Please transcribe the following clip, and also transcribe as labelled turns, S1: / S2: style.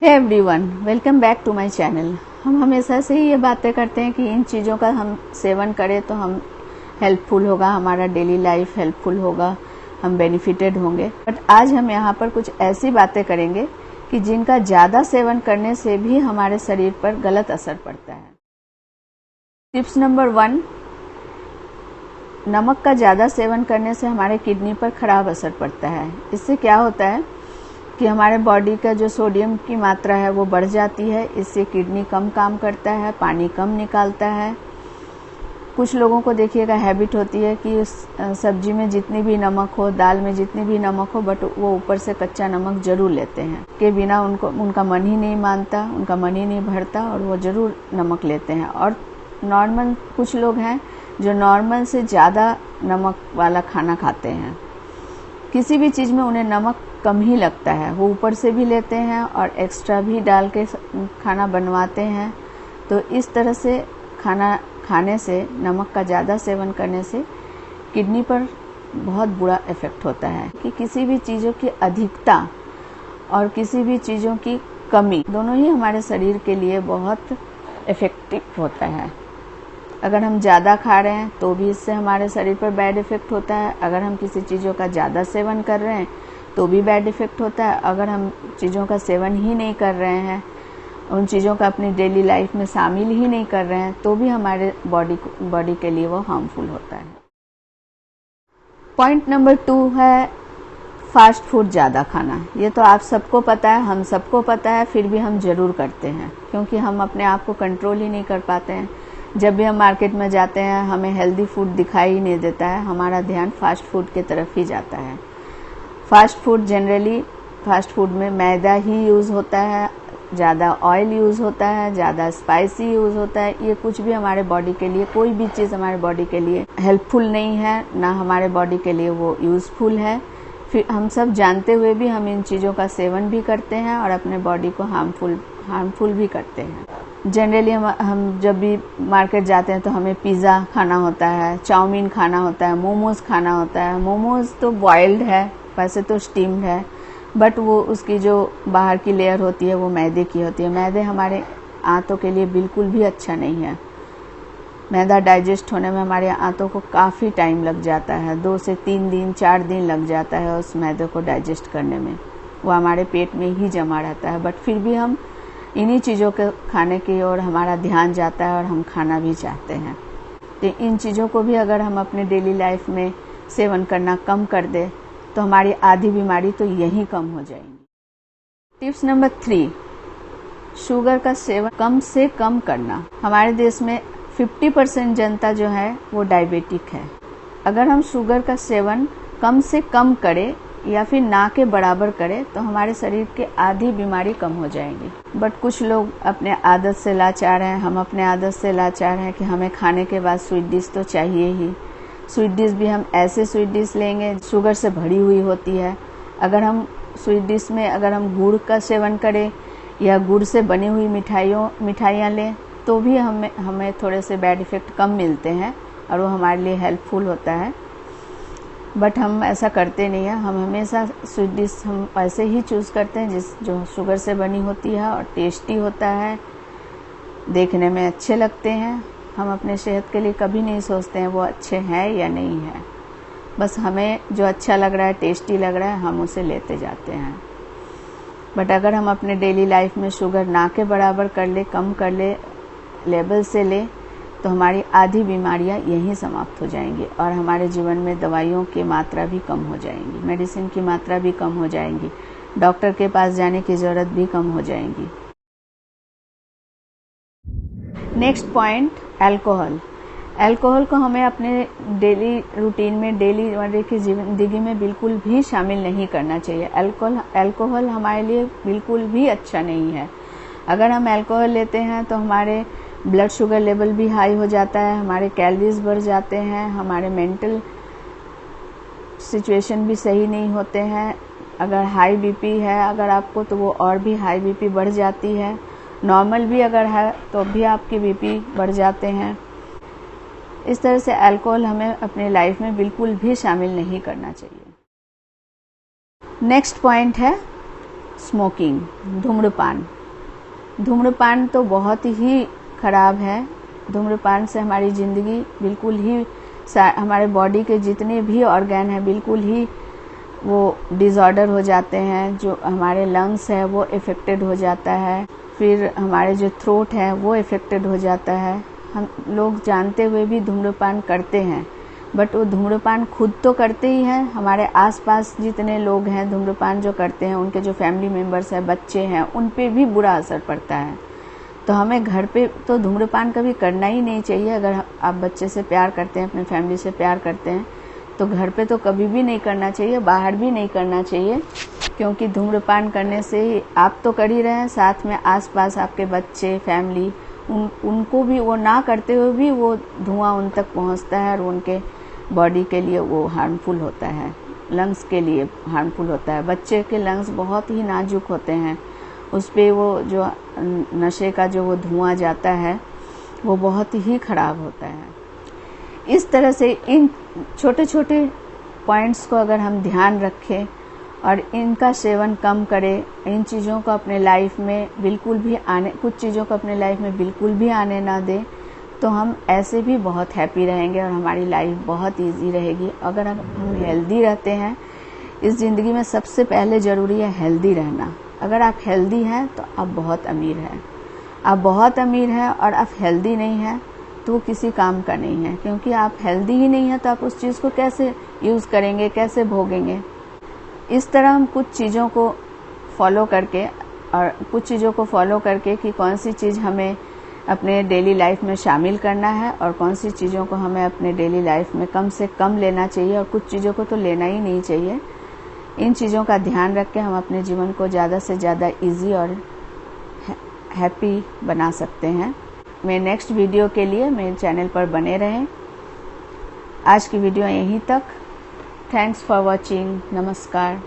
S1: Hey everyone, welcome back to my channel. हम हमेशा से ही ये बातें करते हैं कि इन चीज़ों का हम सेवन करें तो हम हेल्पफुल होगा, हमारा डेली लाइफ हेल्पफुल होगा, हम बेनिफिटेड होंगे। बट आज हम यहाँ पर कुछ ऐसी बातें करेंगे कि जिनका ज़्यादा सेवन करने से भी हमारे शरीर पर गलत असर पड़ता है। टिप्स नंबर 1, नमक का ज़्यादा सेवन करने से हमारे किडनी पर खराब असर पड़ता है। इससे क्या होता है कि हमारे बॉडी का जो सोडियम की मात्रा है वो बढ़ जाती है। इससे किडनी कम काम करता है, पानी कम निकालता है। कुछ लोगों को देखिएगा हैबिट होती है कि सब्जी में जितनी भी नमक हो, दाल में जितनी भी नमक हो, बट वो ऊपर से कच्चा नमक जरूर लेते हैं के बिना उनका मन ही नहीं मानता, उनका मन ही नहीं भरता और वो जरूर नमक लेते हैं। और नॉर्मल कुछ लोग हैं जो नॉर्मल से ज़्यादा नमक वाला खाना खाते हैं। किसी भी चीज़ में उन्हें नमक कम ही लगता है, वो ऊपर से भी लेते हैं और एक्स्ट्रा भी डाल के खाना बनवाते हैं। तो इस तरह से खाना खाने से, नमक का ज़्यादा सेवन करने से किडनी पर बहुत बुरा इफ़ेक्ट होता है। कि किसी भी चीज़ों की अधिकता और किसी भी चीज़ों की कमी दोनों ही हमारे शरीर के लिए बहुत इफ़ेक्टिव होता है। अगर हम ज़्यादा खा रहे हैं तो भी इससे हमारे शरीर पर बैड इफ़ेक्ट होता है। अगर हम किसी चीज़ों का ज़्यादा सेवन कर रहे हैं तो भी बैड इफ़ेक्ट होता है। अगर हम चीज़ों का सेवन ही नहीं कर रहे हैं, उन चीज़ों का अपनी डेली लाइफ में शामिल ही नहीं कर रहे हैं, तो भी हमारे बॉडी के लिए वो हार्मफुल होता है। पॉइंट नंबर 2 है फास्ट फूड ज़्यादा खाना। ये तो आप सबको पता है, हम सबको पता है, फिर भी हम ज़रूर करते हैं क्योंकि हम अपने आप को कंट्रोल ही नहीं कर पाते हैं। जब भी हम मार्केट में जाते हैं हमें हेल्दी फूड दिखाई ही नहीं देता है, हमारा ध्यान फास्ट फूड की तरफ ही जाता है। Fast food generally, fast food में मैदा ही यूज़ होता है, ज़्यादा ऑयल यूज़ होता है, ज़्यादा स्पाइसी यूज़ होता है। ये कुछ भी हमारे बॉडी के लिए, कोई भी चीज़ हमारे बॉडी के लिए हेल्पफुल नहीं है, ना हमारे बॉडी के लिए वो यूज़फुल है। फिर हम सब जानते हुए भी हम इन चीज़ों का सेवन भी करते हैं और अपने बॉडी को हार्मफुल भी करते हैं। जनरली हम जब भी मार्केट जाते हैं तो हमें पिज़्ज़ा खाना होता है, चाउमीन खाना होता है, मोमोज़ खाना होता है। मोमोज़ तो बॉइल्ड है, वैसे तो स्टीम्ड है, बट वो उसकी जो बाहर की लेयर होती है वो मैदे की होती है। मैदे हमारे आंतों के लिए बिल्कुल भी अच्छा नहीं है। मैदा डाइजेस्ट होने में हमारे आंतों को काफ़ी टाइम लग जाता है, 2 से 3 दिन 4 दिन लग जाता है उस मैदे को डाइजेस्ट करने में। वो हमारे पेट में ही जमा रहता है, बट फिर भी हम इन्हीं चीज़ों के खाने की ओर हमारा ध्यान जाता है और हम खाना भी चाहते हैं। तो इन चीज़ों को भी अगर हम अपने डेली लाइफ में सेवन करना कम कर दें तो हमारी आधी बीमारी तो यहीं कम हो जाएंगी। टिप्स नंबर 3, शुगर का सेवन कम से कम करना। हमारे देश में 50% जनता जो है वो डायबिटिक है। अगर हम शुगर का सेवन कम से कम करें या फिर ना के बराबर करें तो हमारे शरीर की आधी बीमारी कम हो जाएंगी। बट कुछ लोग अपने आदत से लाचार हैं, हम अपने आदत से लाचार हैं कि हमें खाने के बाद स्वीट डिश तो चाहिए ही। स्वीट डिश भी हम ऐसे स्वीट डिश लेंगे शुगर से भरी हुई होती है। अगर हम स्वीट डिश में अगर हम गुड़ का सेवन करें या गुड़ से बनी हुई मिठाइयाँ लें तो भी हमें थोड़े से बैड इफ़ेक्ट कम मिलते हैं और वो हमारे लिए हेल्पफुल होता है। बट हम ऐसा करते नहीं हैं। हम हमेशा स्वीट डिश हम ऐसे ही चूज़ करते हैं जो शुगर से बनी होती है और टेस्टी होता है, देखने में अच्छे लगते हैं। हम अपने सेहत के लिए कभी नहीं सोचते हैं वो अच्छे हैं या नहीं है, बस हमें जो अच्छा लग रहा है, टेस्टी लग रहा है, हम उसे लेते जाते हैं। बट अगर हम अपने डेली लाइफ में शुगर ना के बराबर कर ले, कम कर ले, लेवल से ले, तो हमारी आधी बीमारियां यहीं समाप्त हो जाएंगी और हमारे जीवन में दवाइयों की मात्रा भी कम हो जाएंगी, मेडिसिन की मात्रा भी कम हो जाएंगी, डॉक्टर के पास जाने की ज़रूरत भी कम हो जाएंगी। Next point, alcohol. अल्कोहल को हमें अपने डेली रूटीन में, डेली की जिंदगी में बिल्कुल भी शामिल नहीं करना चाहिए। अल्कोहल हमारे लिए बिल्कुल भी अच्छा नहीं है। अगर हम अल्कोहल लेते हैं तो हमारे ब्लड शुगर लेवल भी हाई हो जाता है, हमारे कैलोरीज बढ़ जाते हैं, हमारे मेंटल सिचुएशन भी सही नहीं होते हैं। अगर हाई बीपी है अगर आपको तो वो और भी हाई बीपी बढ़ जाती है। नॉर्मल भी अगर है तो भी आपकी बीपी बढ़ जाते हैं। इस तरह से अल्कोहल हमें अपनी लाइफ में बिल्कुल भी शामिल नहीं करना चाहिए। नेक्स्ट पॉइंट है स्मोकिंग, धूम्रपान। धूम्रपान तो बहुत ही खराब है। धूम्रपान से हमारी ज़िंदगी बिल्कुल ही, हमारे बॉडी के जितने भी ऑर्गन हैं बिल्कुल ही वो डिसऑर्डर हो जाते हैं। जो हमारे लंग्स है वो इफ़ेक्टेड हो जाता है, फिर हमारे जो थ्रोट है वो इफ़ेक्टेड हो जाता है। हम लोग जानते हुए भी धूम्रपान करते हैं, बट वो धूम्रपान खुद तो करते ही हैं, हमारे आसपास जितने लोग हैं धूम्रपान जो करते हैं, उनके जो फैमिली मेम्बर्स हैं, बच्चे हैं, उन पे भी बुरा असर पड़ता है। तो हमें घर पे तो धूम्रपान कभी करना ही नहीं चाहिए। अगर आप बच्चे से प्यार करते हैं, अपने फैमिली से प्यार करते हैं, तो घर पे तो कभी भी नहीं करना चाहिए, बाहर भी नहीं करना चाहिए, क्योंकि धूम्रपान करने से ही आप तो कर ही रहे हैं, साथ में आसपास आपके बच्चे, फैमिली, उनको भी, वो ना करते हुए भी वो धुआं उन तक पहुंचता है और उनके बॉडी के लिए वो हार्मफुल होता है, लंग्स के लिए हार्मफुल होता है। बच्चे के लंग्स बहुत ही नाजुक होते हैं, उस पे वो जो नशे का जो वो धुआं जाता है वो बहुत ही खराब होता है। इस तरह से इन छोटे छोटे पॉइंट्स को अगर हम ध्यान रखें और इनका सेवन कम करें, इन चीज़ों को अपने लाइफ में बिल्कुल भी कुछ चीज़ों को अपने लाइफ में बिल्कुल भी आने ना दें, तो हम ऐसे भी बहुत हैप्पी रहेंगे और हमारी लाइफ बहुत इजी रहेगी। अगर हम हेल्दी रहते हैं, इस ज़िंदगी में सबसे पहले ज़रूरी है हेल्दी रहना। अगर आप हेल्दी हैं तो आप बहुत अमीर हैं। आप बहुत अमीर हैं और आप हेल्दी नहीं हैं तो किसी काम का नहीं है, क्योंकि आप हेल्दी ही नहीं है तो आप उस चीज़ को कैसे यूज़ करेंगे, कैसे भोगेंगे। इस तरह हम कुछ चीज़ों को फॉलो करके कि कौन सी चीज़ हमें अपने डेली लाइफ में शामिल करना है और कौन सी चीज़ों को हमें अपने डेली लाइफ में कम से कम लेना चाहिए और कुछ चीज़ों को तो लेना ही नहीं चाहिए। इन चीज़ों का ध्यान रख के हम अपने जीवन को ज़्यादा से ज़्यादा ईजी और हैप्पी बना सकते हैं। मेरे नेक्स्ट वीडियो के लिए मेरे चैनल पर बने रहें। आज की वीडियो यहीं तक। Thanks for watching. नमस्कार।